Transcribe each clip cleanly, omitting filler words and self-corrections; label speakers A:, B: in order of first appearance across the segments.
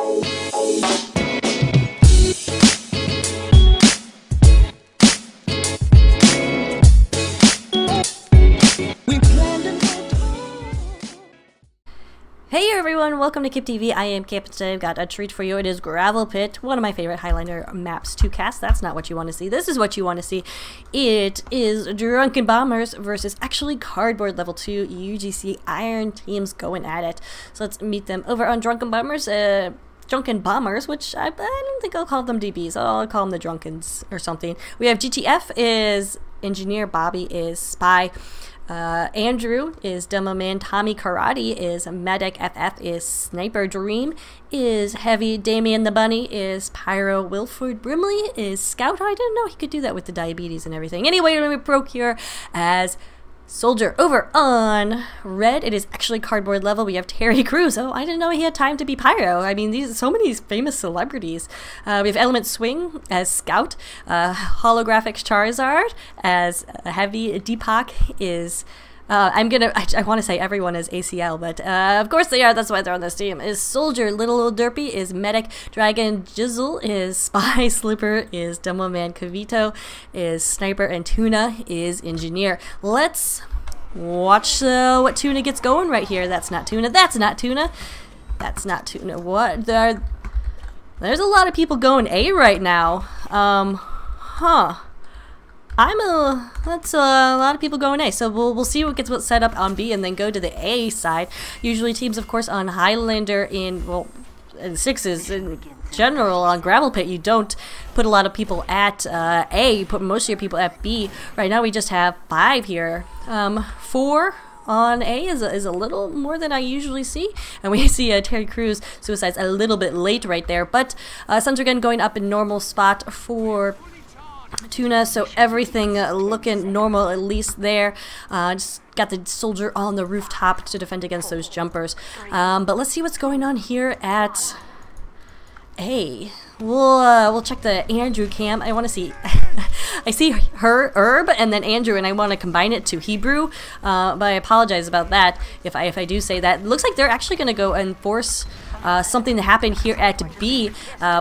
A: Hey everyone, welcome to Kip TV. I am Kip. Today I've got a treat for you. It is Gravelpit, one of my favorite Highlander maps to cast. That's not what you want to see. This is what you want to see. It is Drunken Bombers versus actually Cardboard Level 2 UGC Iron teams going at it. So let's meet them over on Drunken Bombers. Drunken Bombers, which I don't think I'll call them DBs. I'll call them the Drunkens or something. We have GTF is Engineer, Bobby is Spy. Andrew is Demo Man, Tommy Karate is Medic, FF is Sniper, Dream is Heavy, Damien the Bunny is Pyro, Wilford Brimley is Scout. I didn't know he could do that with the diabetes and everything. Anyway, we broke here as Soldier. Over on Red, it is actually Cardboard Level. We have Terry Crews. Oh, I didn't know he had time to be Pyro. I mean, these so many famous celebrities. We have Element Swing as Scout. Holographic Charizard as Heavy. Deepak is... I want to say everyone is ACL, but of course they are. That's why they're on this team. Is Soldier. Little Old Derpy is Medic. Dragon Jizzle is Spy. Slipper is Demo Man. Kavito is Sniper. And Tuna is Engineer. Let's watch what Tuna gets going right here. That's not Tuna. That's not Tuna. That's not Tuna. What? There's a lot of people going A right now. That's a lot of people going A, so we'll see what gets set up on B and then go to the A side. Usually teams, of course, on Highlander in sixes in general on Gravelpit, you don't put a lot of people at A, you put most of your people at B. Right now we just have 5 here. 4 on A is a little more than I usually see, and we see Terry Crews suicides a little bit late right there, but Sundergun going up in normal spot for Tuna, so everything looking normal at least there. Just got the Soldier on the rooftop to defend against those jumpers. But let's see what's going on here at A. We'll check the Andrew cam. I want to see. I see her Herb and then Andrew, and I want to combine it to Hebrew. But I apologize about that if I do say that. It looks like they're actually going to go and force something to happen here at B.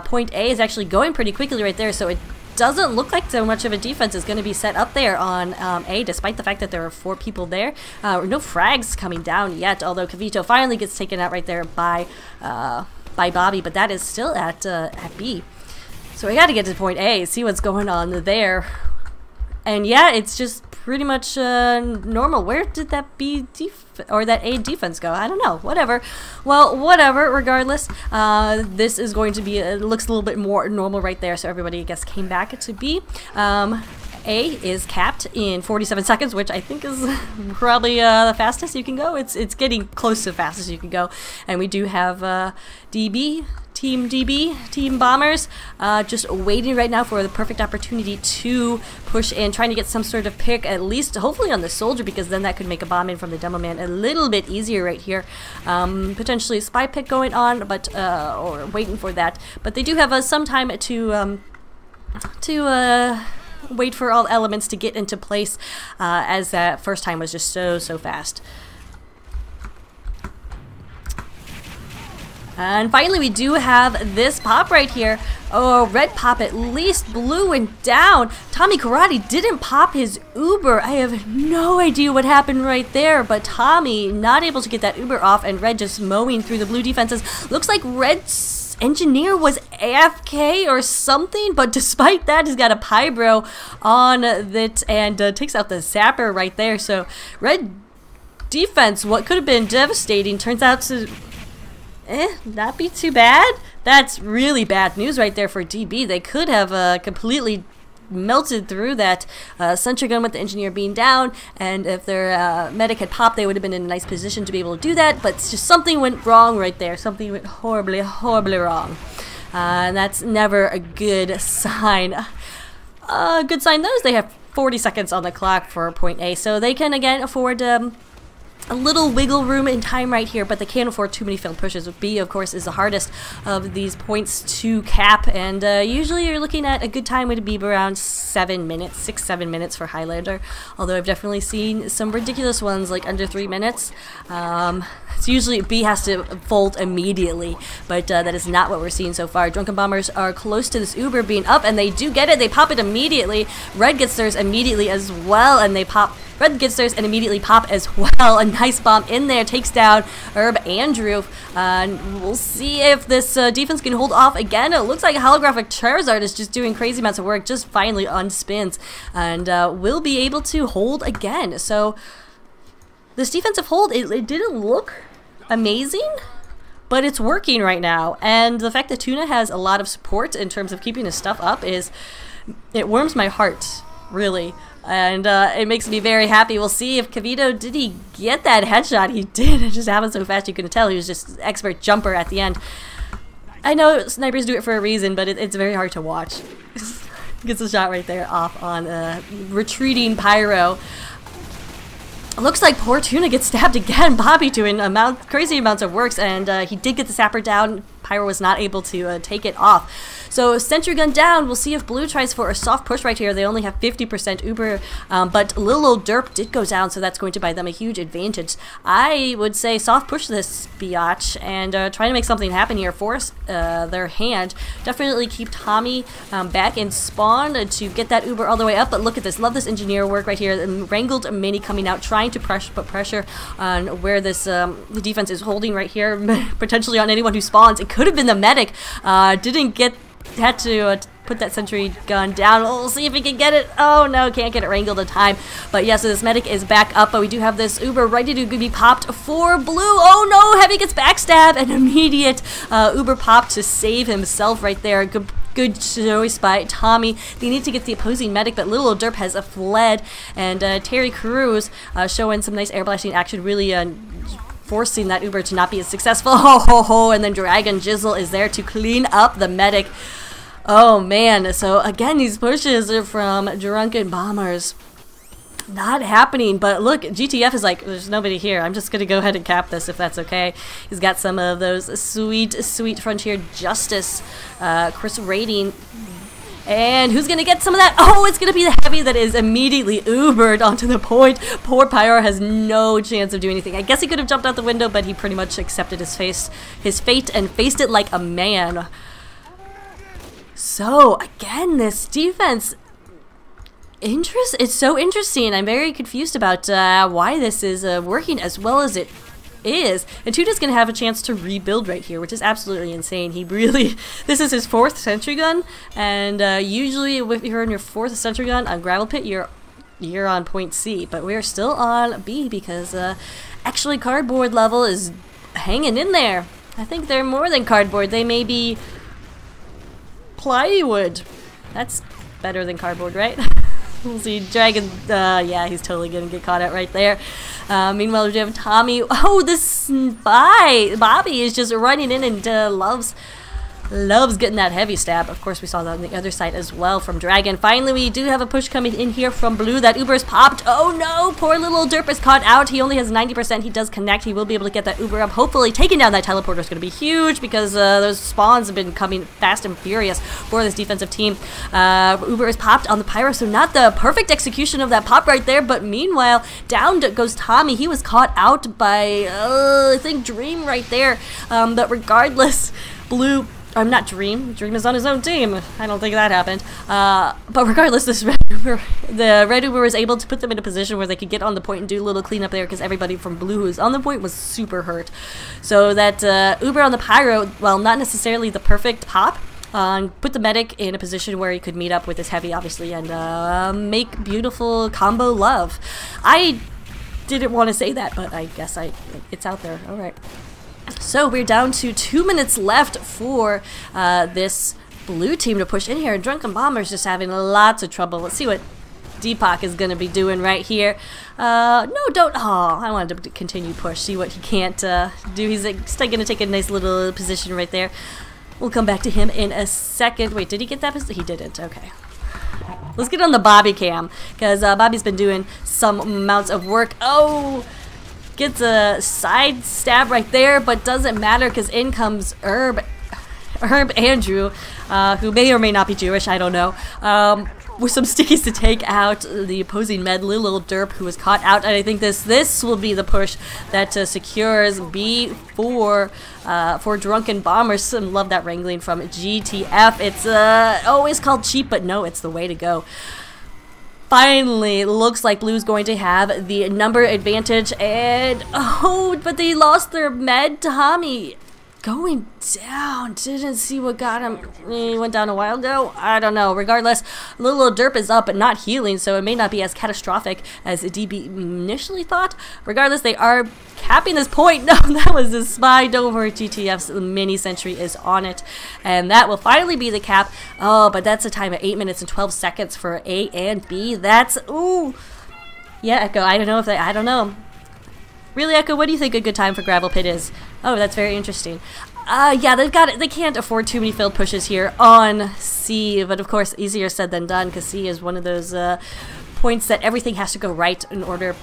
A: Point A is actually going pretty quickly right there, so it doesn't look like so much of a defense is going to be set up there on A, despite the fact that there are 4 people there. No frags coming down yet, although Kavito finally gets taken out right there by Bobby, but that is still at B. So we got to get to point A, see what's going on there. And yeah, it's just pretty much normal. Where did that B or that A defense go? I don't know. Whatever. Well, whatever. Regardless, this is going to be. It looks a little bit more normal right there. So everybody, I guess, came back to B. A is capped in 47 seconds, which I think is probably the fastest you can go. It's getting close to the fastest you can go. And we do have DB. Team DB, Team Bombers, just waiting right now for the perfect opportunity to push in, trying to get some sort of pick, at least hopefully on the Soldier, because then that could make a bomb in from the Demo Man a little bit easier right here. Potentially a spy pick going on, but or waiting for that. But they do have some time to wait for all elements to get into place, as that first time was just so fast. And finally, we do have this pop right here. Oh, red pop at least. Blue went down. Tommy Karate didn't pop his Uber. I have no idea what happened right there, but Tommy not able to get that Uber off, and red just mowing through the blue defenses. Looks like red's Engineer was AFK or something, but despite that, he's got a Pybro on it and takes out the Zapper right there. So red defense, what could have been devastating, turns out to not be too bad. That's really bad news right there for DB. They could have completely melted through that sentry gun with the Engineer being down, and if their medic had popped, they would have been in a nice position to be able to do that, but it's just something went wrong right there. Something went horribly wrong. And that's never a good sign. A good sign though is they have 40 seconds on the clock for point A, so they can again afford a little wiggle room in time right here, but they can't afford too many failed pushes. B, of course, is the hardest of these points to cap, and usually you're looking at a good time would be around 7 minutes, 6-7 minutes for Highlander, although I've definitely seen some ridiculous ones like under 3 minutes. It's usually B has to fold immediately, but that is not what we're seeing so far. Drunken Bombers are close to this Uber being up, and they do get it. They pop it immediately. Red gets theirs immediately as well, and they pop. Red gets theirs and immediately pop as well. A nice bomb in there takes down Herb Andrew. We'll see if this defense can hold off again. It looks like Holographic Charizard is just doing crazy amounts of work, just finally on spins, and will be able to hold again. So this defensive hold, it didn't look amazing, but it's working right now. And the fact that Tuna has a lot of support in terms of keeping his stuff up it warms my heart, really. And it makes me very happy. We'll see if Kavito, did he get that headshot? He did. It just happened so fast you couldn't tell. He was just expert jumper at the end. I know snipers do it for a reason, but it's very hard to watch. Gets a shot right there off on retreating Pyro. Looks like poor Tuna gets stabbed again. Bobby doing crazy amounts of works, and he did get the sapper down. Pyro was not able to take it off. So Sentry Gun down. We'll see if Blue tries for a soft push right here. They only have 50% Uber, but Little Old Derp did go down, so that's going to buy them a huge advantage. I would say soft push this biatch and try to make something happen here. Force their hand. Definitely keep Tommy back in spawn to get that Uber all the way up, but look at this. Love this engineer work right here. Wrangled Mini coming out, trying to put pressure on where this the defense is holding right here, potentially on anyone who spawns. It could have been the medic. Had to put that Sentry Gun down. We'll see if he can get it. Oh no, can't get it wrangled in time. But yeah, so this medic is back up, but we do have this Uber ready to be popped for Blue. Oh no, Heavy gets backstab, and immediate Uber pop to save himself right there. Good choice by Tommy. They need to get the opposing medic, but Little Old Derp has fled, and Terry Crews showing some nice air blasting action, really forcing that Uber to not be as successful. Ho ho ho, and then Dragon Jizzle is there to clean up the medic. Oh man, so again, these pushes are from Drunken Bombers. Not happening, but look, GTF is like, there's nobody here. I'm just gonna go ahead and cap this if that's okay. He's got some of those sweet Frontier Justice Chris rating. And who's gonna get some of that? Oh, it's gonna be the Heavy that is immediately Ubered onto the point. Poor Pyro has no chance of doing anything. I guess he could have jumped out the window, but he pretty much accepted his fate and faced it like a man. So again, this defense, it's so interesting. I'm very confused about why this is working as well as it is. And Tuna's gonna have a chance to rebuild right here, which is absolutely insane. He really, this is his 4th Sentry Gun, and usually if you're on your 4th Sentry Gun on Gravelpit, you're on point C, but we're still on B because actually Cardboard level is hanging in there. I think they're more than cardboard. They may be plywood. That's better than cardboard, right? We'll see. Dragon, yeah, he's totally gonna get caught out right there. Meanwhile, we have Tommy. Oh, this Bobby is just running in and loves getting that heavy stab. Of course, we saw that on the other side as well from Dragon. Finally, we do have a push coming in here from Blue. That Uber's popped. Oh no, poor Little Derp is caught out. He only has 90%. He does connect. He will be able to get that Uber up. Hopefully, taking down that teleporter is going to be huge because those spawns have been coming fast and furious for this defensive team. Uber is popped on the Pyro, so not the perfect execution of that pop right there, but meanwhile, down goes Tommy. He was caught out by, I think, Dream right there. But regardless, Blue... I'm not Dream. Dream is on his own team. I don't think that happened. But regardless, the Red Uber was able to put them in a position where they could get on the point and do a little cleanup there because everybody from Blue who's on the point was super hurt. So that Uber on the Pyro, while not necessarily the perfect pop, put the medic in a position where he could meet up with his Heavy, obviously, and make beautiful combo love. I didn't want to say that, but I guess it's out there. All right. So we're down to 2 minutes left for this Blue team to push in here, and Drunken Bomber's just having lots of trouble. Let's see what Deepak is going to be doing right here. No, don't. Oh, I wanted to continue push. See what he can't do. He's still going to take a nice little position right there. We'll come back to him in a second. Wait, did he get that position? He didn't. Okay. Let's get on the Bobby cam because Bobby's been doing some amounts of work. Oh! Gets a side stab right there, but doesn't matter because in comes Herb Andrew, who may or may not be Jewish, I don't know. with some stickies to take out the opposing med, little derp, who was caught out. And I think this will be the push that secures B for Drunken Bombers. Love that wrangling from GTF. It's always called cheap, but no, it's the way to go. Finally, looks like Blue's going to have the number advantage, and oh, but they lost their med. Tommy going down. Didn't see what got him. He went down a while ago. I don't know. Regardless, little derp is up but not healing, so it may not be as catastrophic as DB initially thought. Regardless, they are capping this point. No, that was a spy. Don't worry, GTF's mini sentry is on it, and that will finally be the cap. Oh, but that's a time of 8 minutes and 12 seconds for A and B. That's ooh. Yeah, Echo. I don't know if they. I don't know. Really, Echo, what do you think a good time for Gravelpit is? Oh, that's very interesting. Yeah, they've got it. They can't afford too many failed pushes here on C, but of course, easier said than done, because C is one of those points that everything has to go right in order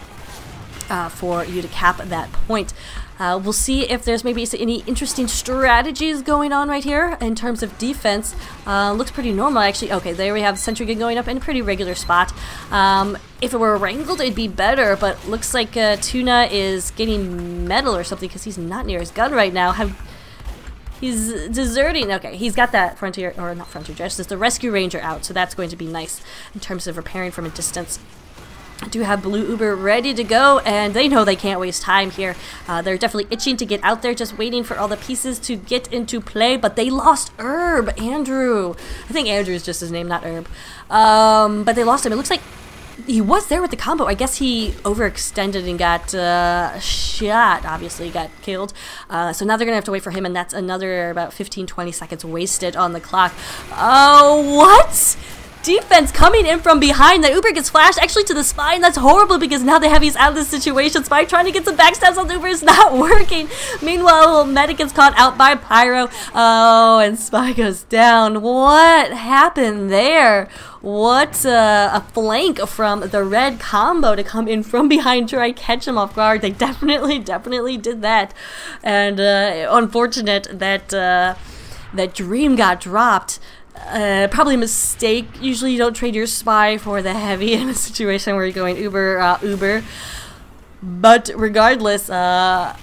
A: for you to cap that point. We'll see if there's maybe any interesting strategies going on right here in terms of defense. Looks pretty normal, actually. Okay, there we have Sentry Gun going up in a pretty regular spot. If it were wrangled, it'd be better, but looks like Tuna is getting metal or something because he's not near his gun right now. He's deserting. Okay, he's got that Frontier, or not Frontier, just the Rescue Ranger out, so that's going to be nice in terms of repairing from a distance. I do have Blue Uber ready to go, and they know they can't waste time here. They're definitely itching to get out there, just waiting for all the pieces to get into play, but they lost Herb, Andrew. I think Andrew is just his name, not Herb. But they lost him. It looks like he was there with the combo. I guess he overextended and got shot, obviously got killed. So now they're going to have to wait for him, and that's another about 15-20 seconds wasted on the clock. Oh, what? Defense coming in from behind. The Uber gets flashed actually to the spine. That's horrible because now they have he's out of this situation. Spy trying to get some backstabs on the Uber is not working. Meanwhile, Medic gets caught out by Pyro. Oh, and Spy goes down. What happened there? What a flank from the red combo to come in from behind, try and catch him off guard. They definitely did that. And unfortunate that that Dream got dropped. Probably a mistake. Usually you don't trade your spy for the heavy in a situation where you're going Uber. But regardless, oh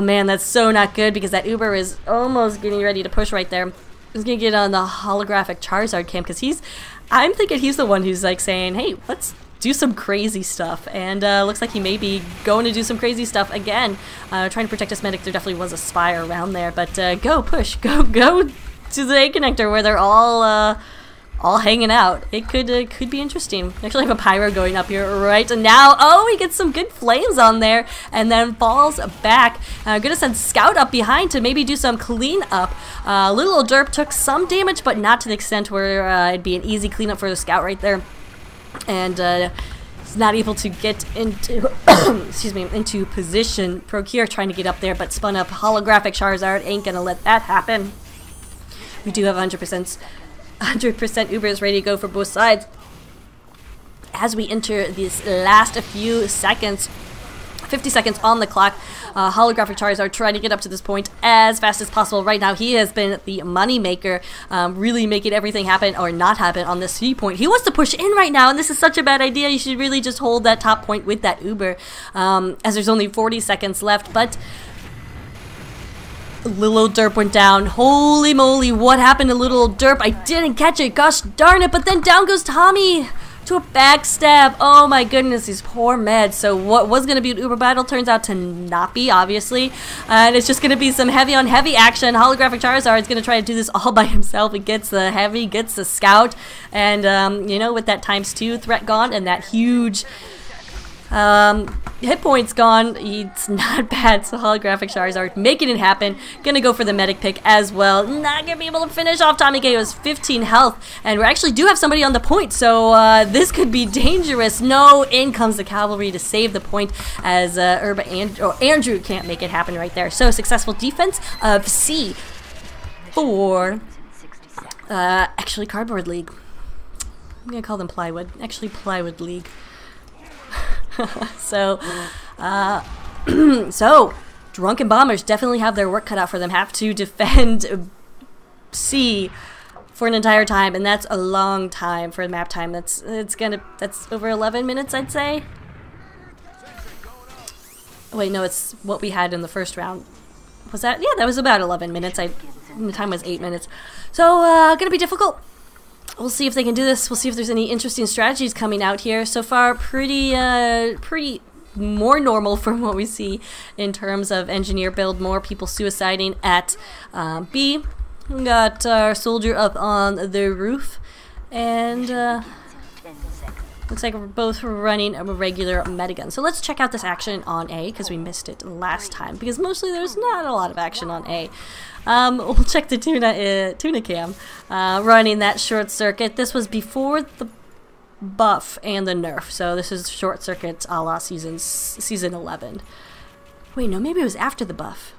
A: man, that's so not good because that Uber is almost getting ready to push right there. He's gonna get on the holographic Charizard cam because I'm thinking he's the one who's like saying, hey, let's do some crazy stuff, and looks like he may be going to do some crazy stuff again, trying to protect his medic. There definitely was a spy around there, but go push, go to the A connector where they're all hanging out. It could be interesting. Actually, I have a Pyro going up here right now. Oh, he gets some good flames on there and then falls back. Gonna send Scout up behind to maybe do some cleanup. Little old Derp took some damage, but not to the extent where it'd be an easy cleanup for the Scout right there. And he's not able to get into excuse me, into position. Procure trying to get up there, but spun up holographic Charizard. Ain't gonna let that happen. We do have 100% Ubers ready to go for both sides. As we enter these last few seconds, 50 seconds on the clock, holographic Charizard trying to get up to this point as fast as possible. Right now, he has been the money maker, really making everything happen or not happen on this C point. He wants to push in right now, and this is such a bad idea. You should really just hold that top point with that Uber, as there's only 40 seconds left, but Little Derp went down. Holy moly, what happened to Little Derp? I didn't catch it, gosh darn it, but then down goes Tommy to a backstab. Oh my goodness, these poor meds. So what was going to be an Uber battle turns out to not be, obviously. And it's just going to be some heavy on heavy action. Holographic Charizard is going to try to do this all by himself. He gets the heavy, gets the Scout, and you know, with that ×2 threat gone and that huge hit points gone, it's not bad. So holographic Charizard making it happen. Gonna go for the medic pick as well. Not gonna be able to finish off Tommy K. Has 15 health, and we actually do have somebody on the point, so this could be dangerous. No, in comes the cavalry to save the point as Andrew can't make it happen right there. So successful defense of C for actually Cardboard League. I'm gonna call them Plywood. Actually Plywood League. So Drunken Bombers definitely have their work cut out for them. Have to defend C for an entire time, and that's a long time for map time. That's over 11 minutes, I'd say. Wait, no, it's what we had in the first round. Was that? Yeah, that was about 11 minutes. The time was 8 minutes. So, gonna be difficult. We'll see if they can do this. We'll see if there's any interesting strategies coming out here. So far, pretty more normal from what we see in terms of engineer build. More people suiciding at B. We got our soldier up on the roof, and looks like we're both running a regular medigun. So let's check out this action on A, because we missed it last time, because mostly there's not a lot of action on A. We'll check the tuna cam, running that short circuit. This was before the buff and the nerf, so this is short circuit a la season 11. Wait, no, maybe it was after the buff.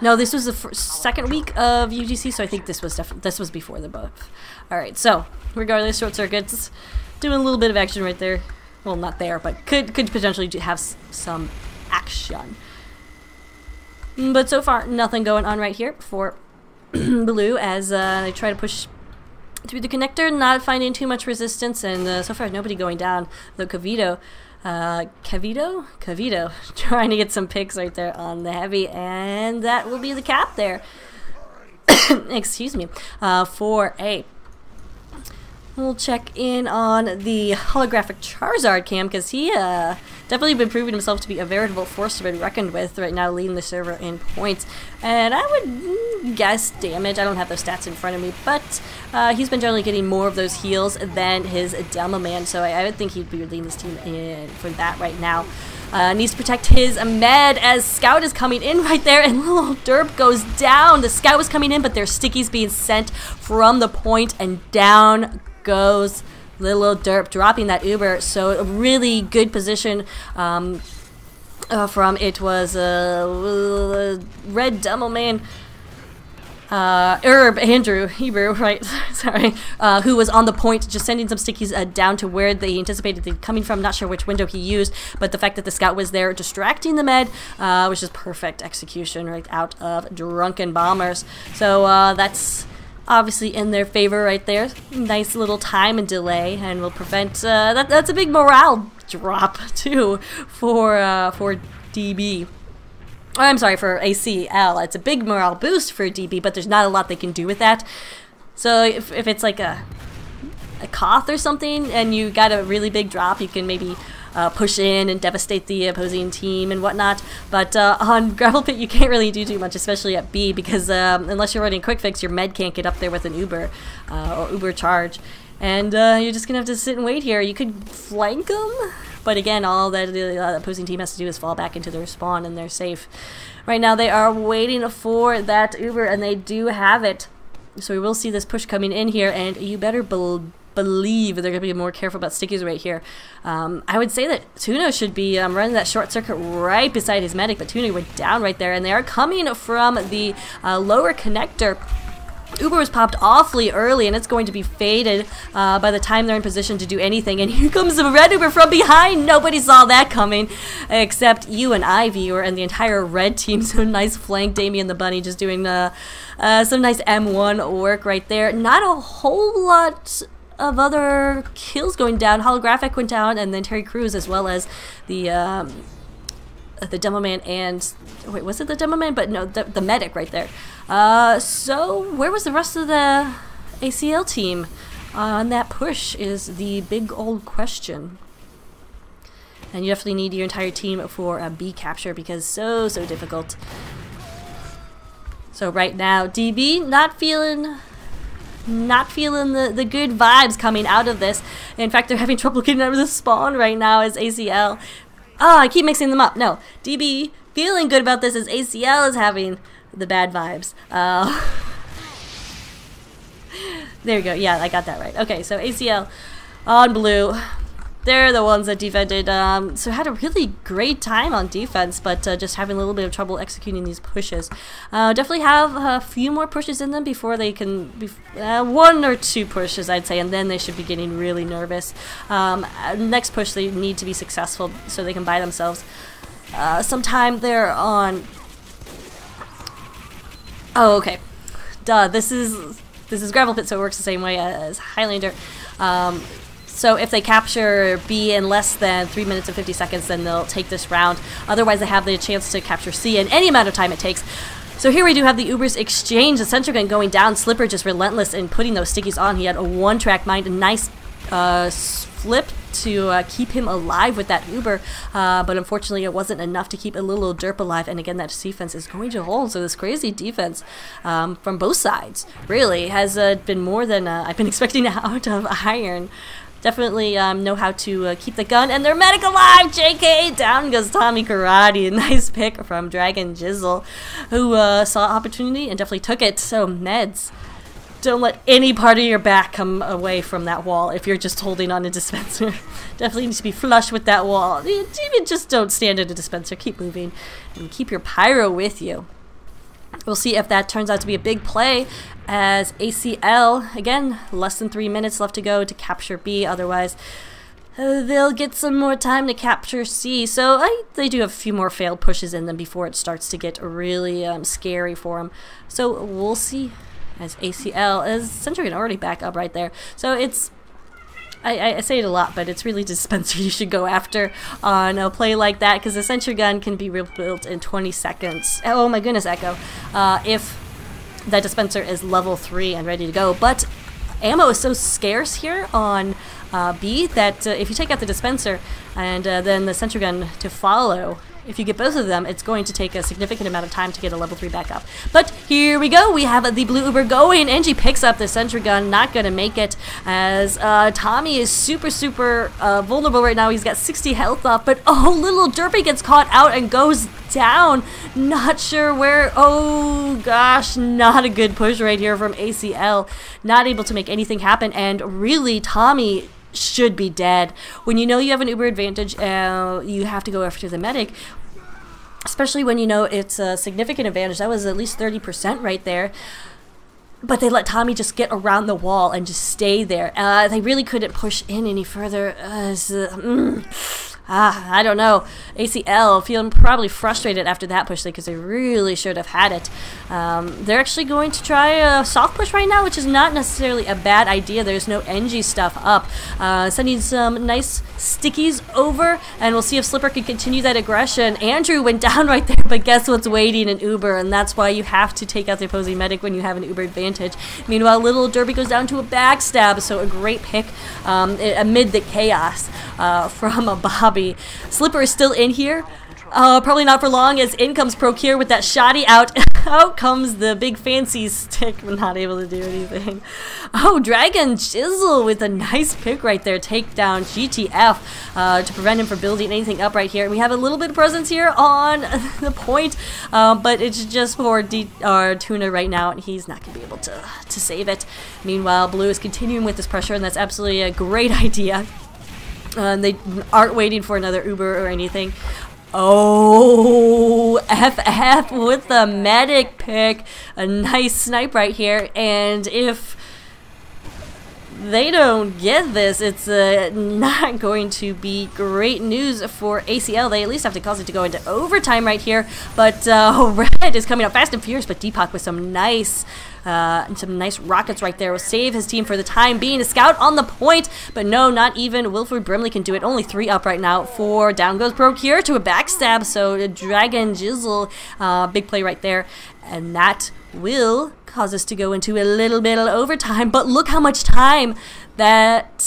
A: No, this was the second week of UGC, so I think this was before the buff. All right, so regardless, short circuits doing a little bit of action right there. Well, not there, but could potentially have some action. But so far, nothing going on right here for Blue as they try to push through the connector, not finding too much resistance, and so far nobody going down. Though Cavito, trying to get some picks right there on the heavy, and that will be the cap there. Excuse me, for A. We'll check in on the holographic Charizard cam, because he definitely been proving himself to be a veritable force to be reckoned with right now, leading the server in points. And I would guess damage. I don't have those stats in front of me, but he's been generally getting more of those heals than his Demo Man, so I would think he'd be leading his team in for that right now. Needs to protect his med as Scout is coming in right there, and little Derp goes down. The Scout was coming in, but there's stickies being sent from the point, and down goes little Derp, dropping that Uber. So a really good position from it was Red Demo Man, Hebrew, right? Sorry, who was on the point, just sending some stickies down to where they anticipated they coming from. Not sure which window he used, but the fact that the Scout was there distracting the med was just perfect execution right out of Drunken Bombers. So that's obviously in their favor right there. Nice little time and delay, and will prevent that's a big morale drop too for DB. I'm sorry, for ACL. It's a big morale boost for DB, but there's not a lot they can do with that. So if it's like a Koth or something, and you got a really big drop, you can maybe push in and devastate the opposing team and whatnot. But on Gravelpit, you can't really do too much, especially at B, because unless you're running quick fix, your med can't get up there with an Uber or Uber charge, and you're just gonna have to sit and wait here. You could flank them, but again, all that the opposing team has to do is fall back into their spawn, and they're safe. Right now, they are waiting for that Uber, and they do have it. So we will see this push coming in here, and you better believe they're going to be more careful about stickies right here. I would say that Tuna should be running that short circuit right beside his medic, but Tuna went down right there, and they are coming from the lower connector. Uber was popped awfully early, and it's going to be faded by the time they're in position to do anything. And here comes the red Uber from behind. Nobody saw that coming except you and Ivy, and the entire red team. So nice flank. Damien the Bunny just doing some nice M1 work right there. Not a whole lot of other kills going down. Holographic went down, and then Terry Crews, as well as the Demo Man and... Wait, was it the Demo Man? But no, the medic right there. So where was the rest of the ACL team on that push is the big old question. And you definitely need your entire team for a B capture, because so difficult. So right now, DB not feeling the good vibes coming out of this. In fact, they're having trouble getting out of the spawn right now as ACL. Oh, I keep mixing them up. No, DB feeling good about this as ACL is having the bad vibes. There you go. Yeah, I got that right. Okay, so ACL on Blue. They're the ones that defended. So had a really great time on defense, but just having a little bit of trouble executing these pushes. Definitely have a few more pushes in them before they can be 1 or 2 pushes, I'd say, and then they should be getting really nervous. Next push, they need to be successful so they can buy themselves some time there on... Oh, okay. Duh, this is this is Gravelpit, so it works the same way as Highlander. So if they capture B in less than 3 minutes and 50 seconds, then they'll take this round. Otherwise, they have the chance to capture C in any amount of time it takes. So here we do have the Ubers exchange. The Sentry Gun going down. Slipper just relentless in putting those stickies on. He had a one-track mind, a nice flip to keep him alive with that Uber, but unfortunately it wasn't enough to keep a little derp alive, and again that defense is going to hold. So this crazy defense from both sides really has been more than I've been expecting out of Iron. Definitely know how to keep the gun and their medic alive. JK, down goes Tommy Karate. A nice pick from Dragon Jizzle, who saw opportunity and definitely took it. So meds, don't let any part of your back come away from that wall if you're just holding on a dispenser. Definitely needs to be flush with that wall. Even just don't stand in a dispenser. Keep moving and keep your pyro with you. We'll see if that turns out to be a big play, as ACL, again, less than 3 minutes left to go to capture B. Otherwise, they'll get some more time to capture C. So they do have a few more failed pushes in them before it starts to get really scary for them. So we'll see, as ACL, as Sentry Gun already back up right there. So it's, I say it a lot, but it's really dispenser you should go after on a play like that, because the Sentry Gun can be rebuilt in 20 seconds. Oh my goodness, Echo. If that dispenser is level 3 and ready to go. But ammo is so scarce here on B that if you take out the dispenser and then the Sentry Gun to follow, if you get both of them, it's going to take a significant amount of time to get a level 3 back up. But here we go. We have the blue Uber going. Angie picks up the Sentry Gun. Not going to make it, as Tommy is super vulnerable right now. He's got 60 health off. But oh, little Derpy gets caught out and goes down. Not sure where. Oh gosh, not a good push right here from ACL. Not able to make anything happen. And really, Tommy should be dead. When you know you have an Uber advantage, you have to go after the medic, especially when you know it's a significant advantage. That was at least 30% right there. But they let Tommy just get around the wall and just stay there. They really couldn't push in any further. I don't know. ACL feeling probably frustrated after that push, because they really should have had it. They're actually going to try a soft push right now, which is not necessarily a bad idea. There's no NG stuff up. Sending some nice stickies over, and we'll see if Slipper can continue that aggression. Andrew went down right there, but guess what's waiting? An Uber, and that's why you have to take out the opposing medic when you have an Uber advantage. Meanwhile, little Derby goes down to a backstab, so a great pick amid the chaos from a Bobby. Slipper is still in here. Probably not for long, as in comes Procure with that shoddy out. Out comes the big fancy stick, not able to do anything. Oh, Dragon Jizzle with a nice pick right there. Take down GTF to prevent him from building anything up right here. We have a little bit of presence here on the point, but it's just for Tuna right now, and he's not going to be able to save it. Meanwhile, Blue is continuing with this pressure, and that's absolutely a great idea. They aren't waiting for another Uber or anything. Oh, FF with the medic pick. A nice snipe right here. And if they don't get this, it's not going to be great news for ACL. They at least have to cause it to go into overtime right here. But Red is coming up fast and furious, but Deepak with some nice rockets right there will save his team for the time being. A scout on the point, but no, not even Wilford Brimley can do it. Only 3 up right now for down goes Procure to a backstab. So Dragon Jizzle, big play right there, and that will cause us to go into a little bit of overtime. But look how much time that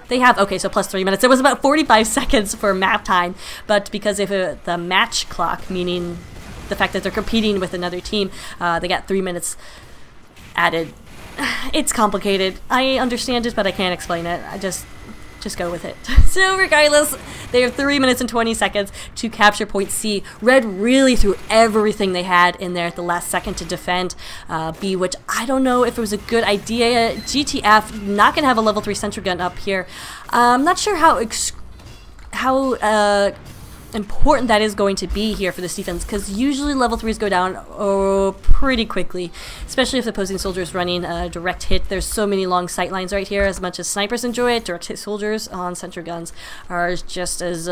A: they have. Okay, so plus 3 minutes. It was about 45 seconds for map time, but because of the match clock, meaning the fact that they're competing with another team, they got 3 minutes added. It's complicated. I understand it, but I can't explain it. I just go with it. So regardless, they have 3 minutes and 20 seconds to capture point C. Red really threw everything they had in there at the last second to defend B, which I don't know if it was a good idea. GTF not gonna have a level 3 sentry gun up here. I'm not sure how important that is going to be here for this defense, because usually level 3s go down pretty quickly, especially if the opposing soldier is running a direct hit. There's so many long sight lines right here. As much as snipers enjoy it, direct hit soldiers on sentry guns are just as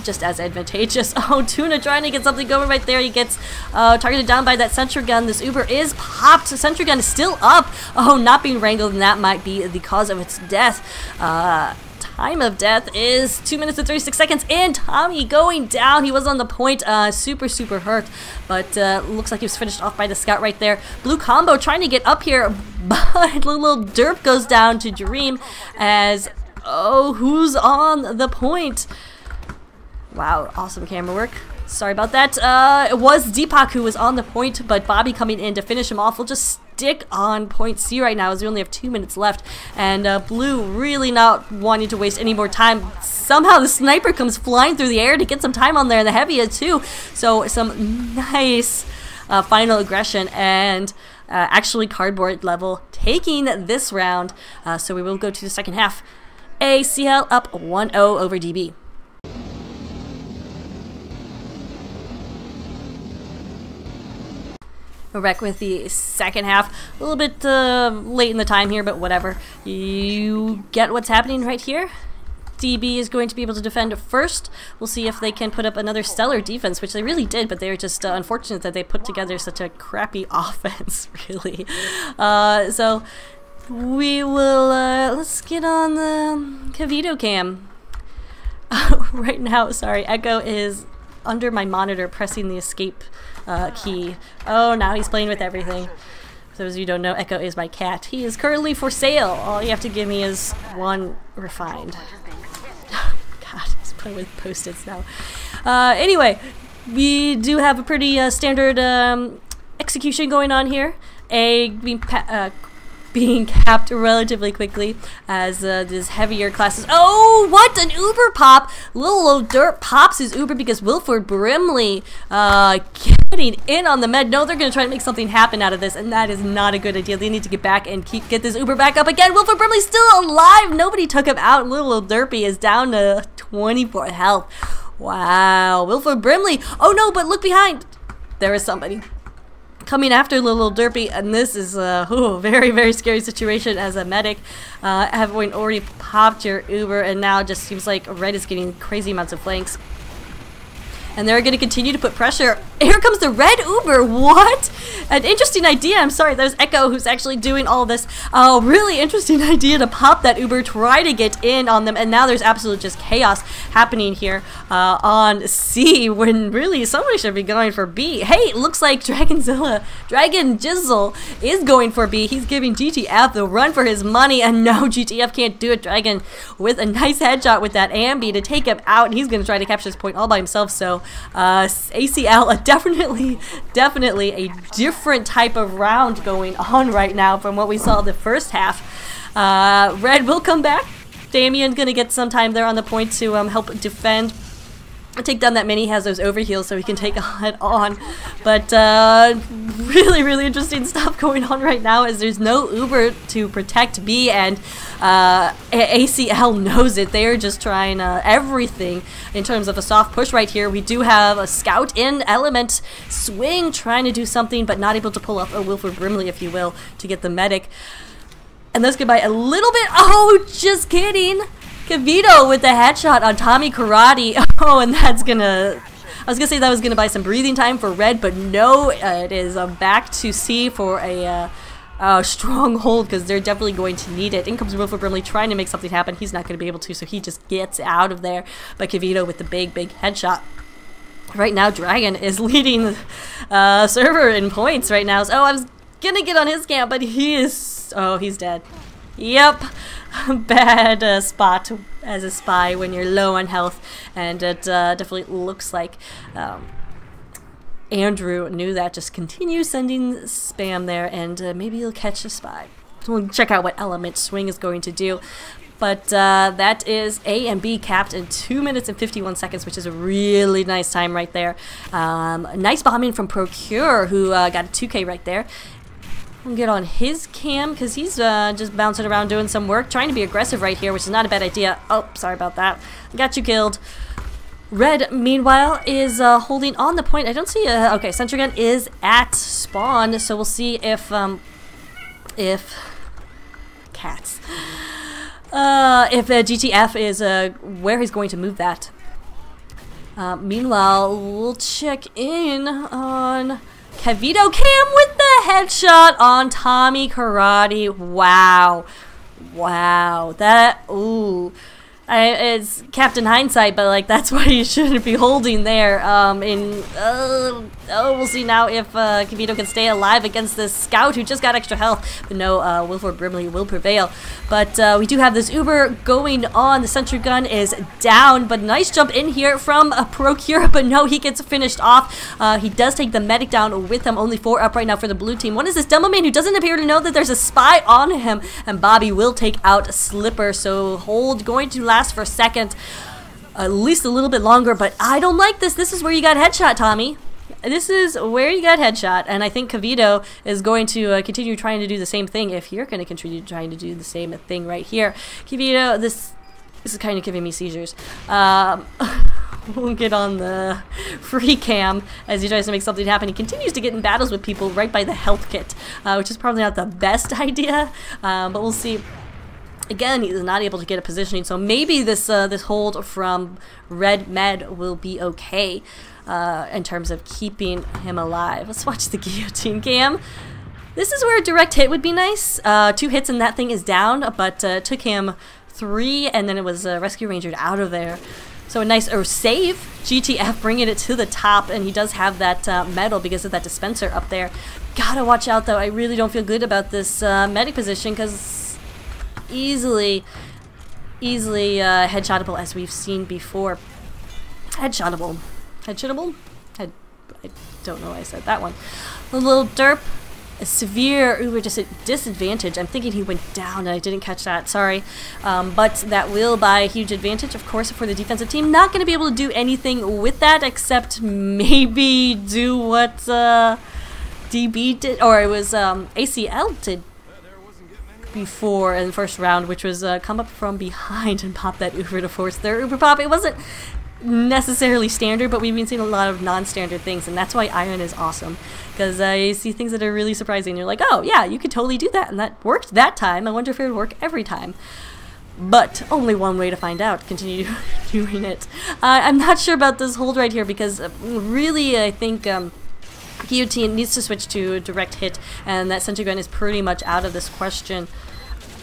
A: just as advantageous. Oh, Tuna trying to get something going right there. He gets targeted down by that sentry gun. This Uber is popped. The sentry gun is still up. Oh, not being wrangled, and that might be the cause of its death. Time of death is 2 minutes and 36 seconds, and Tommy going down. He was on the point, super hurt, but looks like he was finished off by the scout right there. Blue combo trying to get up here, but little derp goes down to Dream as, oh, who's on the point? Wow, awesome camera work. Sorry about that. It was Deepak who was on the point, but Bobby coming in to finish him off. We'll just stick on point C right now as we only have 2 minutes left. And Blue really not wanting to waste any more time. Somehow the sniper comes flying through the air to get some time on there, and the heavy too. So some nice final aggression, and actually cardboard level taking this round. So we will go to the second half. ACL up 1-0 over DB. We're back with the second half. A little bit late in the time here, but whatever. You get what's happening right here? DB is going to be able to defend first. We'll see if they can put up another stellar defense, which they really did, but they're just unfortunate that they put together such a crappy offense, really. So we will, let's get on the Cavito cam. Right now, sorry, Echo is under my monitor pressing the escape key. Oh, now he's playing with everything. For those of you who don't know, Echo is my cat. He is currently for sale. All you have to give me is one refined. God, he's playing with Post-its now. Anyway, we do have a pretty standard execution going on here. Being capped relatively quickly as this heavier classes. Oh, what an Uber pop! Little Dirt pops his Uber because Wilford Brimley getting in on the med. No, they're going to try to make something happen out of this, and that is not a good idea. They need to get back and get this Uber back up again. Wilford Brimley's still alive. Nobody took him out. Little Derpy is down to 24 health. Wow, Wilford Brimley. Oh no, but look behind. There is somebody coming after little Derpy, and this is a very scary situation as a medic. Having already popped your Uber, and now just seems like Red is getting crazy amounts of flanks. And they're going to continue to put pressure. Here comes the red Uber. What? An interesting idea. I'm sorry, that was Echo who's actually doing all this. Oh, really interesting idea to pop that Uber, try to get in on them. And now there's absolute just chaos happening here on C, when really somebody should be going for B. Hey, it looks like Dragon Jizzle is going for B. He's giving GTF the run for his money. And no, GTF can't do it. Dragon with a nice headshot with that Ambi to take him out. And he's going to try to capture this point all by himself. So ACL, definitely a different type of round going on right now from what we saw the first half. Red will come back. Damien's gonna get some time there on the point to help defend, take down that mini. Has those overheals so he can take a head on. But really interesting stuff going on right now as there's no Uber to protect B, and ACL knows it. They're just trying everything in terms of a soft push right here. We do have a scout in element swing trying to do something, but not able to pull off a Wilford Brimley, if you will, to get the medic. And let's get by a little bit. Oh, just kidding. Cavito with the headshot on Tommy Karate. Oh, and that's gonna, I was gonna say that was gonna buy some breathing time for Red, but no, it is back to C for a stronghold, because they're definitely going to need it. In comes Wilford Brimley trying to make something happen. He's not going to be able to, so he just gets out of there. But Cavito with the big headshot. Right now, Dragon is leading the server in points right now. So, oh, I was gonna get on his camp, but he is, oh, he's dead. Yep. Bad spot as a spy when you're low on health, and it definitely looks like Andrew knew that. Just continue sending spam there, and maybe you'll catch a spy. We'll check out what element swing is going to do. But that is A and B capped in 2 minutes and 51 seconds, which is a really nice time right there. Nice bombing from Procure, who got a 2K right there. We'll get on his cam because he's just bouncing around doing some work, trying to be aggressive right here, which is not a bad idea. Oh, sorry about that. Got you killed. Red, meanwhile, is holding on the point. I don't see a... Okay, sentry gun is at spawn, so we'll see if cats. If GTF is where he's going to move that. Meanwhile, we'll check in on Kavito Cam with the headshot on Tommy Karate. Wow. Wow. That, ooh. It's Captain Hindsight, but like that's what you shouldn't be holding there. We'll see now if Kavito can stay alive against this scout who just got extra health. But no, Wilford Brimley will prevail. But we do have this Uber going on. The sentry gun is down, but nice jump in here from Procure. But no, he gets finished off. He does take the medic down with him. Only 4 up right now for the blue team. One is this demo man who doesn't appear to know that there's a spy on him, and Bobby will take out Slipper. So hold going to last for a second, at least a little bit longer, but I don't like this. This is where you got headshot, Tommy. This is where you got headshot, and I think Kavito is going to continue trying to do the same thing if you're going to continue trying to do the same thing right here. Kavito, this is kind of giving me seizures. We'll get on the free cam as he tries to make something happen. He continues to get in battles with people right by the health kit, which is probably not the best idea, but we'll see. Again, he's not able to get a positioning, so maybe this this hold from Red Med will be okay in terms of keeping him alive. Let's watch the guillotine cam. This is where a direct hit would be nice. 2 hits and that thing is down, but took him 3, and then it was rescue rangered out of there. So a nice save. GTF bringing it to the top, and he does have that medal because of that dispenser up there. Gotta watch out though. I really don't feel good about this medic position because easily headshotable, as we've seen before. Headshotable. I don't know why I said that one. A little derp. A severe Uber disadvantage. I'm thinking he went down and I didn't catch that. Sorry. But that will buy a huge advantage, of course, for the defensive team. Not going to be able to do anything with that except maybe do what DB did, or it was ACL did before in the first round, which was come up from behind and pop that Uber to force their Uber pop. It wasn't necessarily standard, but we've been seeing a lot of non-standard things, and that's why Iron is awesome, because you see things that are really surprising. You're like, oh yeah, you could totally do that, and that worked that time. I wonder if it would work every time. But only one way to find out. Continue doing it. I'm not sure about this hold right here, because really I think Guillotine needs to switch to a direct hit, and that sentry gun is pretty much out of this question,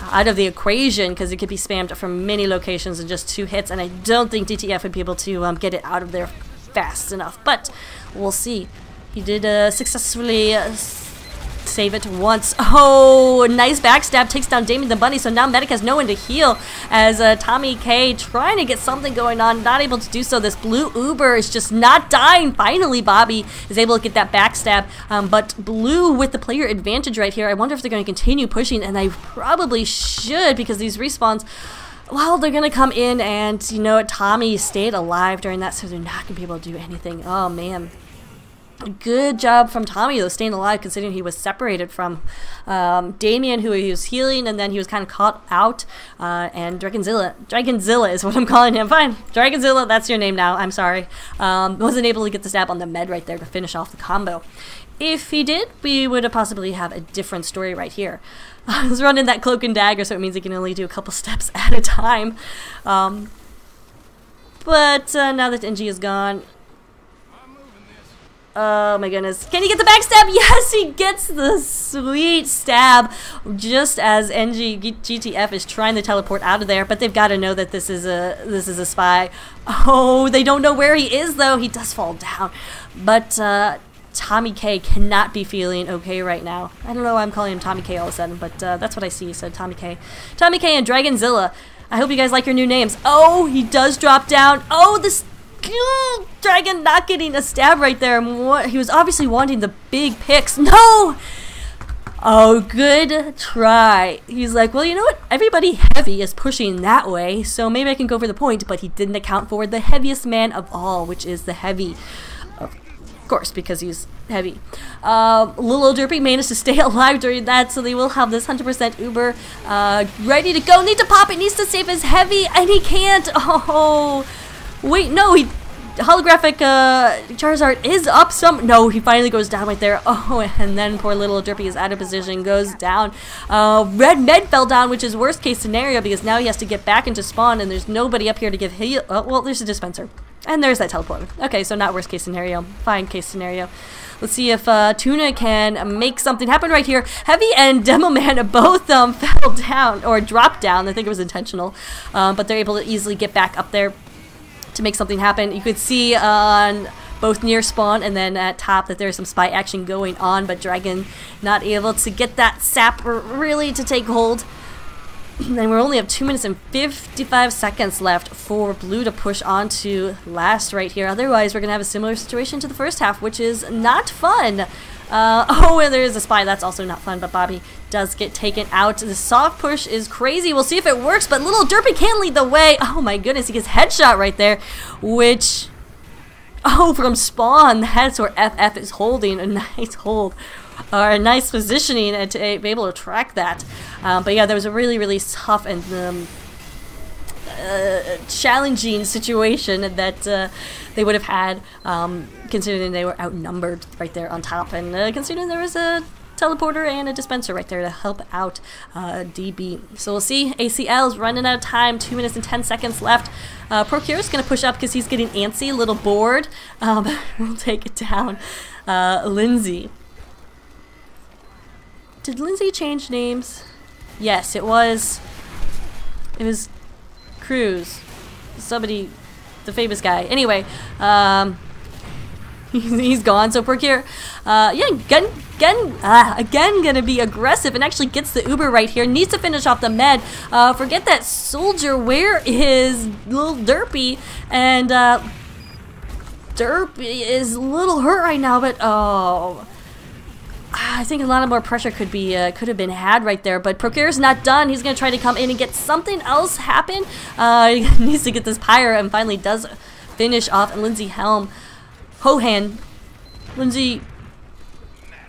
A: out of the equation, because it could be spammed from many locations in just 2 hits, and I don't think DTF would be able to get it out of there fast enough, but we'll see. He did successfully save it once. Oh, nice backstab, takes down Damien the Bunny, so now Medic has no one to heal as Tommy K trying to get something going on, not able to do so. This blue Uber is just not dying. Finally, Bobby is able to get that backstab, but blue with the player advantage right here. I wonder if they're going to continue pushing, and they probably should, because these respawns, well, they're going to come in, and you know what, Tommy stayed alive during that, so they're not going to be able to do anything. Oh, man. Good job from Tommy, though, staying alive, considering he was separated from Damien, who he was healing, and then he was kind of caught out. And Dragonzilla is what I'm calling him. Fine, Dragonzilla, that's your name now. I'm sorry. Wasn't able to get the stab on the med right there to finish off the combo. If he did, we would have possibly have a different story right here. He's running that cloak and dagger, so it means he can only do a couple steps at a time. But now that NG is gone, oh my goodness. Can he get the backstab? Yes, he gets the sweet stab just as GTF is trying to teleport out of there, but they've got to know that this is a spy. Oh, they don't know where he is though. He does fall down. But Tommy K cannot be feeling okay right now. I don't know why I'm calling him Tommy K all of a sudden, but that's what I see. So Tommy K. Tommy K and Dragonzilla. I hope you guys like your new names. Oh, he does drop down. Oh, this Dragon not getting a stab right there. He was obviously wanting the big picks. No! Oh, good try. He's like, well, you know what? Everybody heavy is pushing that way, so maybe I can go for the point, but he didn't account for the heaviest man of all, which is the heavy. Of course, because he's heavy. Little Derpy managed to stay alive during that, so they will have this 100% Uber ready to go. Need to pop it, needs to save his heavy, and he can't. Oh, wait, no, holographic Charizard is up some. No, he finally goes down right there. Oh, and then poor little Derpy is out of position, goes down. Red Med fell down, which is worst case scenario because now he has to get back into spawn and there's nobody up here to give heal. Oh, well, there's a dispenser. And there's that teleport. Okay, so not worst case scenario. Fine case scenario. Let's see if Tuna can make something happen right here. Heavy and Demo Man both fell down, or dropped down. I think it was intentional. But they're able to easily get back up there to make something happen. You could see on both near spawn and then at top that there's some spy action going on, but Dragon not able to get that sap really to take hold. And we only have 2 minutes and 55 seconds left for Blue to push on to last right here. Otherwise, we're going to have a similar situation to the first half, which is not fun. Oh, and there is a spy. That's also not fun, but Bobby does get taken out. The soft push is crazy. We'll see if it works, but Little Derpy can lead the way. Oh my goodness, he gets headshot right there, which... Oh, from spawn, that's where FF is holding a nice hold. Or a nice positioning and to be able to track that. But yeah, there was a really, really tough and challenging situation that they would have had, considering they were outnumbered right there on top, and considering there was a teleporter and a dispenser right there to help out DB. So we'll see. ACL is running out of time. 2 minutes and 10 seconds left. Procure is going to push up because he's getting antsy, a little bored. We'll take it down. Lindsay. Did Lindsay change names? Yes, it was Cruz. Somebody, the famous guy. Anyway, he's gone. So Procure, yeah, again gonna be aggressive and actually gets the Uber right here. Needs to finish off the med. Forget that soldier. Where is Little Derpy? And Derpy is a little hurt right now, but oh. I think a lot more pressure could have been had right there, but Procure's not done. He's gonna try to come in and get something else happen. He needs to get this pyre and finally does finish off. And Lindsay Helm, Hohan, Lindsay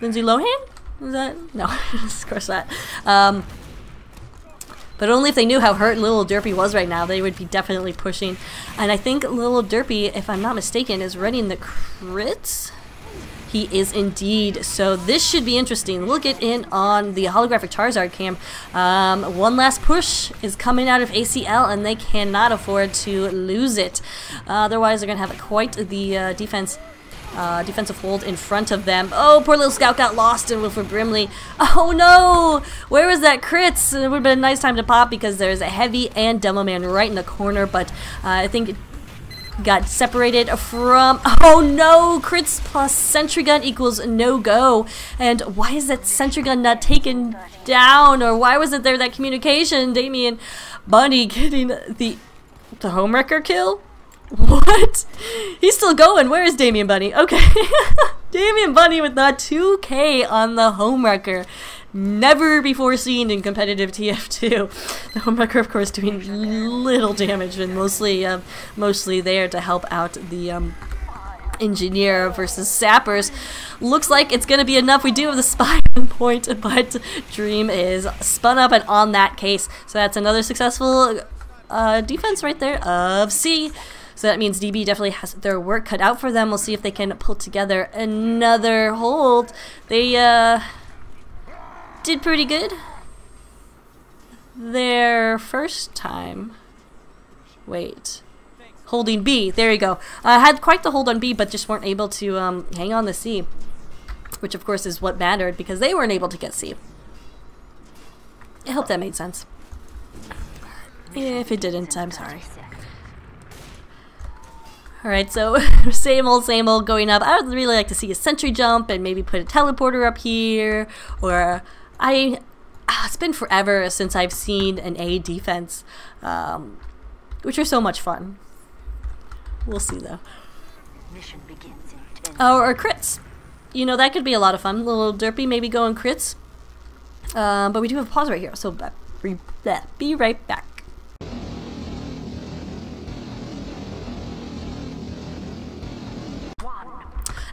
A: Lohan? Is that no? Of course not. But only if they knew how hurt Little Derpy was right now, they would be definitely pushing. And I think Little Derpy, if I'm not mistaken, is running the crits. He is indeed. So this should be interesting. We'll get in on the holographic Charizard cam. One last push is coming out of ACL, and they cannot afford to lose it. Otherwise, they're going to have quite the defensive hold in front of them. Oh, poor little Scout got lost in Wilford Brimley. Oh no! Where was that crits? It would have been a nice time to pop because there's a Heavy and Demo Man right in the corner, but I think... got separated from... Oh no! Crits plus Sentry Gun equals no-go. And why is that Sentry Gun not taken down? Or why wasn't there that communication? Damien Bunny getting the homewrecker kill? What? He's still going. Where is Damien Bunny? Okay. Damien Bunny with the 2K on the homewrecker. Never before seen in competitive TF2. The homewrecker, of course, doing little damage and mostly there to help out the engineer versus sappers. Looks like it's gonna be enough. We do have the spy point, but Dream is spun up and on that case. So that's another successful defense right there of C. So that means DB definitely has their work cut out for them. We'll see if they can pull together another hold. They did pretty good their first time. Wait. Holding B. There you go. Had quite the hold on B, but just weren't able to hang on the C. Which, of course, is what mattered because they weren't able to get C. I hope that made sense. If it didn't, I'm sorry. Alright, so same old going up. I would really like to see a sentry jump and maybe put a teleporter up here. Or it's been forever since I've seen an A defense, which are so much fun. We'll see though. Mission begins in 10 or crits. You know, that could be a lot of fun. Little Derpy maybe going crits. But we do have a pause right here, so be right back.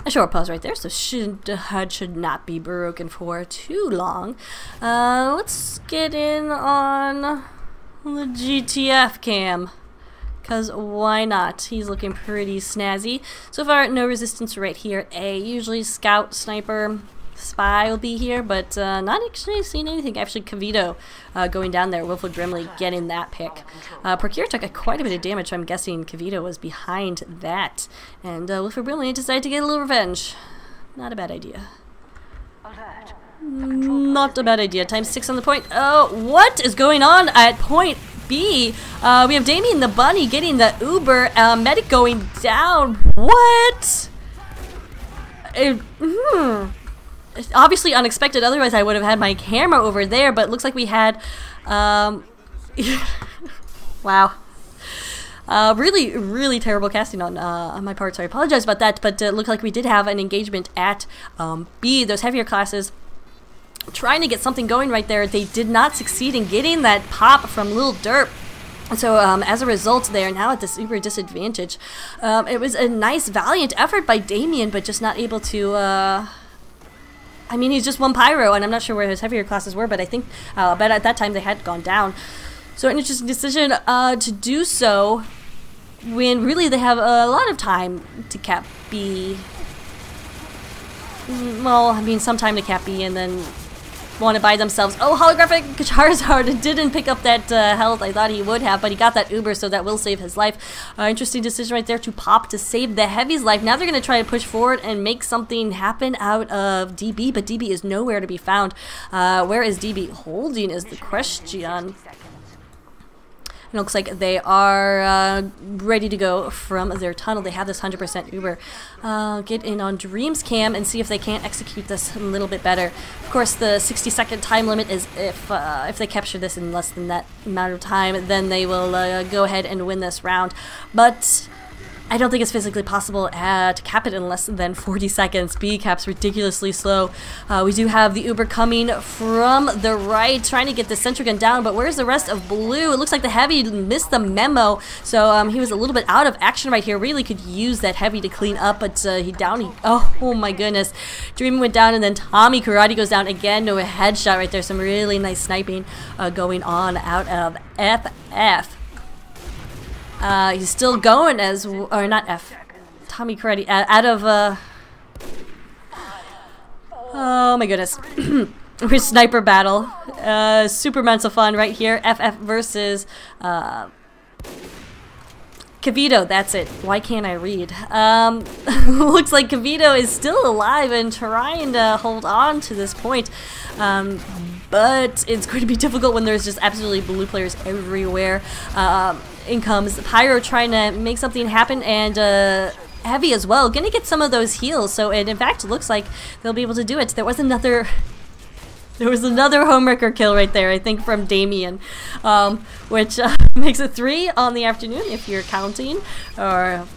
A: A short pause right there, so HUD should not be broken for too long. Let's get in on the GTF cam, because why not? He's looking pretty snazzy. So far, no resistance right here. A usually Scout, Sniper, Spy will be here, but not actually seeing anything. Actually, Kavito going down there. Wilfred Brimley getting that pick. Procure took quite a bit of damage, so I'm guessing Kavito was behind that. And Wilfred Brimley decided to get a little revenge. Not a bad idea. Not a bad idea. Times 6 on the point. Oh, what is going on at point B? We have Damien the Bunny getting the Uber. Medic going down. What? It's obviously unexpected. Otherwise, I would have had my camera over there. But it looks like we had. Wow. Really, really terrible casting on my part, so I apologize about that, but it looked like we did have an engagement at B, those heavier classes, trying to get something going right there. They did not succeed in getting that pop from Lil Derp. So as a result, they are now at this uber disadvantage. It was a nice, valiant effort by Damien, but just not able to... I mean, he's just one pyro, and I'm not sure where his heavier classes were, but I think but at that time they had gone down. So an interesting decision to do so when really they have a lot of time to cap B. Well, I mean, some time to cap B and then want to buy themselves. Oh, holographic Charizard didn't pick up that health I thought he would have, but he got that Uber, so that will save his life. Interesting decision right there to pop to save the Heavy's life. Now they're going to try to push forward and make something happen out of DB, but DB is nowhere to be found. Where is DB holding is the question. It looks like they are ready to go from their tunnel. They have this 100% Uber. Get in on Dream's cam and see if they can't execute this a little bit better. Of course, the 60-second time limit is if they capture this in less than that amount of time, then they will go ahead and win this round. But I don't think it's physically possible to cap it in less than 40 seconds. B cap's ridiculously slow. We do have the Uber coming from the right, trying to get the Centrigun down, but where's the rest of Blue? It looks like the Heavy missed the memo, so he was a little bit out of action right here. Really could use that Heavy to clean up, but oh my goodness. Dream went down, and then Tommy Karate goes down again. No, a headshot right there. Some really nice sniping going on out of FF. He's still going as, or not F, Tommy Karate, out of, oh my goodness, we're sniper battle, super amounts of fun right here, FF versus, Kavito, that's it. Why can't I read? Looks like Kavito is still alive and trying to hold on to this point. But it's going to be difficult when there's just absolutely blue players everywhere. In comes Pyro trying to make something happen, and Heavy as well. Gonna get some of those heals, so it in fact looks like they'll be able to do it. There was another homewrecker kill right there, I think, from Damien, which makes it 3 on the afternoon if you're counting, or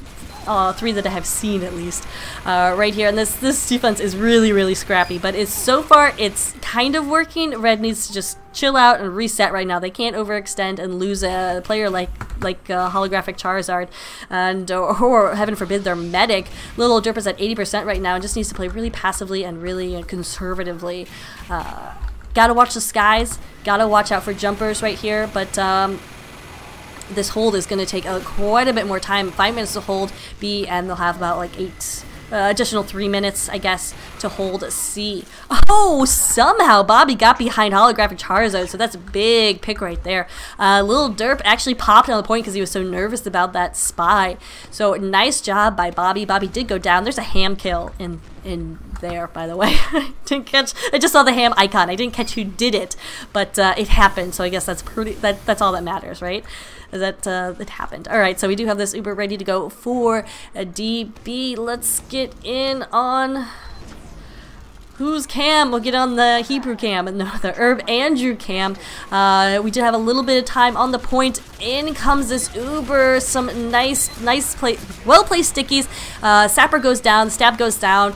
A: 3 that I have seen at least, right here. And this defense is really, really scrappy, but so far it's kind of working. Red needs to just chill out and reset right now. They can't overextend and lose a player like holographic Charizard, and or heaven forbid their medic. Little Derp is at 80% right now and just needs to play really passively and really conservatively. Gotta watch the skies, gotta watch out for jumpers right here, but this hold is going to take quite a bit more time. 5 minutes to hold B, and they'll have about like 8 additional 3 minutes, I guess, to hold C. Oh, somehow Bobby got behind holographic Charizard, so that's a big pick right there. Little Derp actually popped on the point because he was so nervous about that spy. So nice job by Bobby. Bobby did go down. There's a ham kill in there, by the way. I just saw the ham icon. I didn't catch who did it, but it happened. So I guess that's that's all that matters, right? That it happened. All right, so we do have this Uber ready to go for a DB. Let's get in on whose cam? We'll get on the Hebrew cam, and the Herb Andrew cam. We did have a little bit of time on the point. In comes this Uber. Some nice well-placed stickies. Sapper goes down. Stab goes down.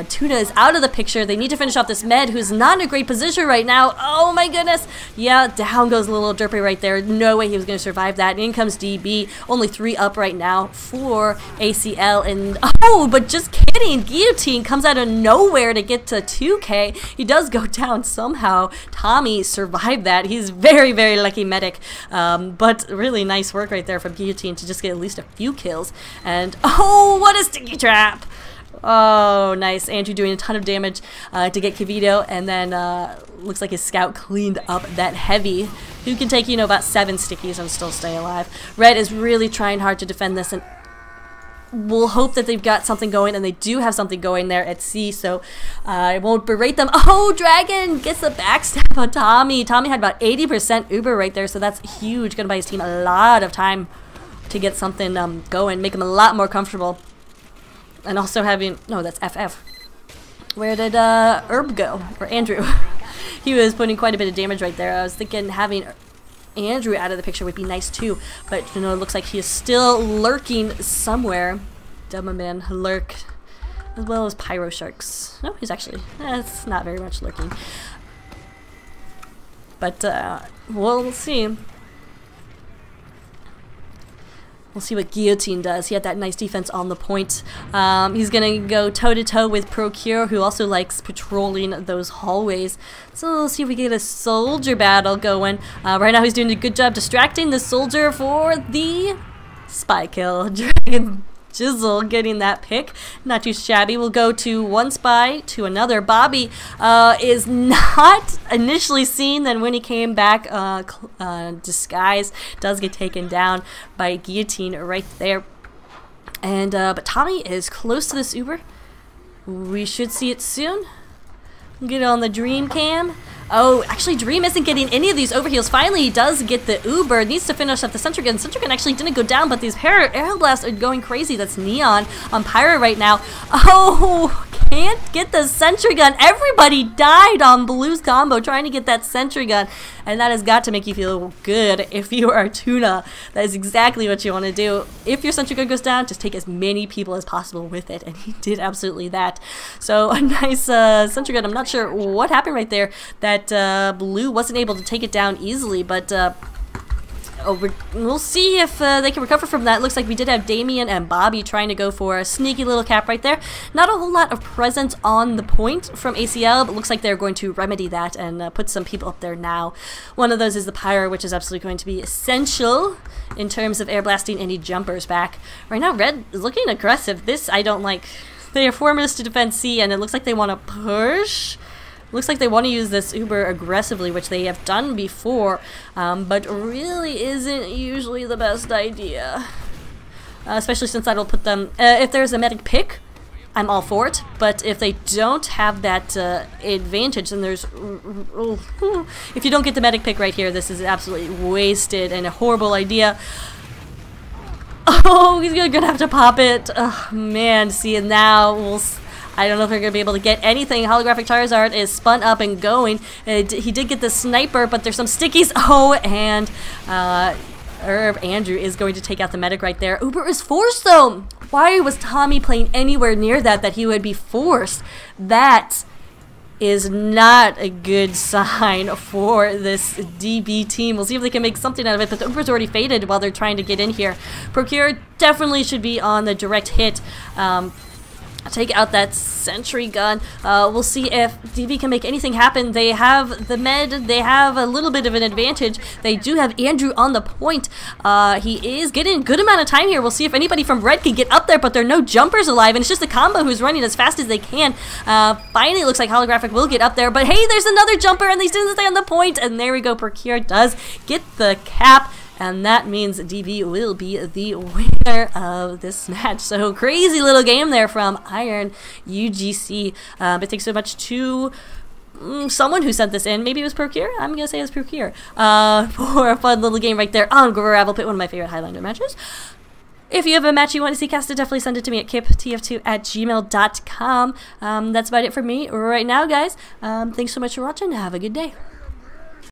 A: Tuna is out of the picture. They need to finish off this Med, who's not in a great position right now. Oh my goodness. Yeah, down goes a little Derpy right there. No way he was going to survive that. In comes DB. Only 3 up right now for ACL. And oh, but just kidding. Guillotine comes out of nowhere to get to 2K. He does go down somehow. Tommy survived that. He's very, very lucky medic. But really nice work right there from Guillotine to just get at least a few kills. And oh, what a sticky trap! Oh, nice. Andrew doing a ton of damage to get Kivito, and then looks like his scout cleaned up that heavy, who can take, you know, about 7 stickies and still stay alive. Red is really trying hard to defend this, and we'll hope that they've got something going, and they do have something going there at C, so I won't berate them. Oh, Dragon gets the backstab on Tommy. Tommy had about 80% Uber right there, so that's huge. Gonna buy his team a lot of time to get something going, make him a lot more comfortable. And also having, no, that's FF. Where did Herb go? Or Andrew? He was putting quite a bit of damage right there. I was thinking having Andrew out of the picture would be nice too, but you know, it looks like he is still lurking somewhere. Dumberman lurk, as well as Pyro Sharks. No, he's actually, it's not very much lurking. But we'll see. We'll see what Guillotine does. He had that nice defense on the point. He's going to go toe-to-toe with Procure, who also likes patrolling those hallways. So we'll see if we get a soldier battle going. Right now he's doing a good job distracting the soldier for the spy kill. Dragon Jizzle getting that pick. Not too shabby. We'll go to one spy to another. Bobby is not initially seen. Then when he came back, disguise does get taken down by Guillotine right there. And but Tommy is close to this Uber. We should see it soon. Get on the Dream cam. Oh, actually Dream isn't getting any of these overheals. Finally, he does get the Uber. Needs to finish up the Sentry Gun. Sentry Gun actually didn't go down, but these Air Blasts are going crazy. That's Neon on Pyro right now. Oh, can't get the Sentry Gun. Everybody died on Blue's combo trying to get that Sentry Gun. And that has got to make you feel good if you are Tuna. That is exactly what you want to do. If your Sentry Gun goes down, just take as many people as possible with it. And he did absolutely that. So a nice Sentry Gun. I'm not sure what happened right there. That Blue wasn't able to take it down easily, but we'll see if they can recover from that. Looks like we did have Damien and Bobby trying to go for a sneaky little cap right there. Not a whole lot of presence on the point from ACL, but looks like they're going to remedy that and put some people up there now. One of those is the Pyro, which is absolutely going to be essential in terms of air blasting any jumpers back. Right now, Red is looking aggressive. This I don't like. They are 4 minutes to defend C, and it looks like they want to push. Looks like they want to use this Uber aggressively, which they have done before, but really isn't usually the best idea. Especially since that'll put them, if there's a medic pick, I'm all for it, but if they don't have that advantage, then there's, if you don't get the medic pick right here, this is absolutely wasted and a horrible idea. Oh, he's gonna have to pop it. Oh, man, see, and now I don't know if they're going to be able to get anything. Holographic Charizard is spun up and going. He did get the sniper, but there's some stickies. Oh, and Andrew is going to take out the medic right there. Uber is forced, though. Why was Tommy playing anywhere near that he would be forced? That is not a good sign for this DB team. We'll see if they can make something out of it, but the Uber's already faded while they're trying to get in here. Procure definitely should be on the direct hit. Take out that Sentry Gun. We'll see if DB can make anything happen. They have the med. They have a little bit of an advantage. They do have Andrew on the point. He is getting a good amount of time here. We'll see if anybody from Red can get up there, but there are no jumpers alive, and it's just the combo who's running as fast as they can. Finally, looks like Holographic will get up there, but hey, there's another jumper, and they didn't stay on the point, and there we go. Procure does get the cap. And that means DB will be the winner of this match. So crazy little game there from Iron UGC. But thanks so much to someone who sent this in. Maybe it was Procure? I'm going to say it was Procure. For a fun little game right there on Gravelpit, one of my favorite Highlander matches. If you have a match you want to see casted, definitely send it to me at kiptf2@gmail.com. That's about it for me right now, guys. Thanks so much for watching. Have a good day.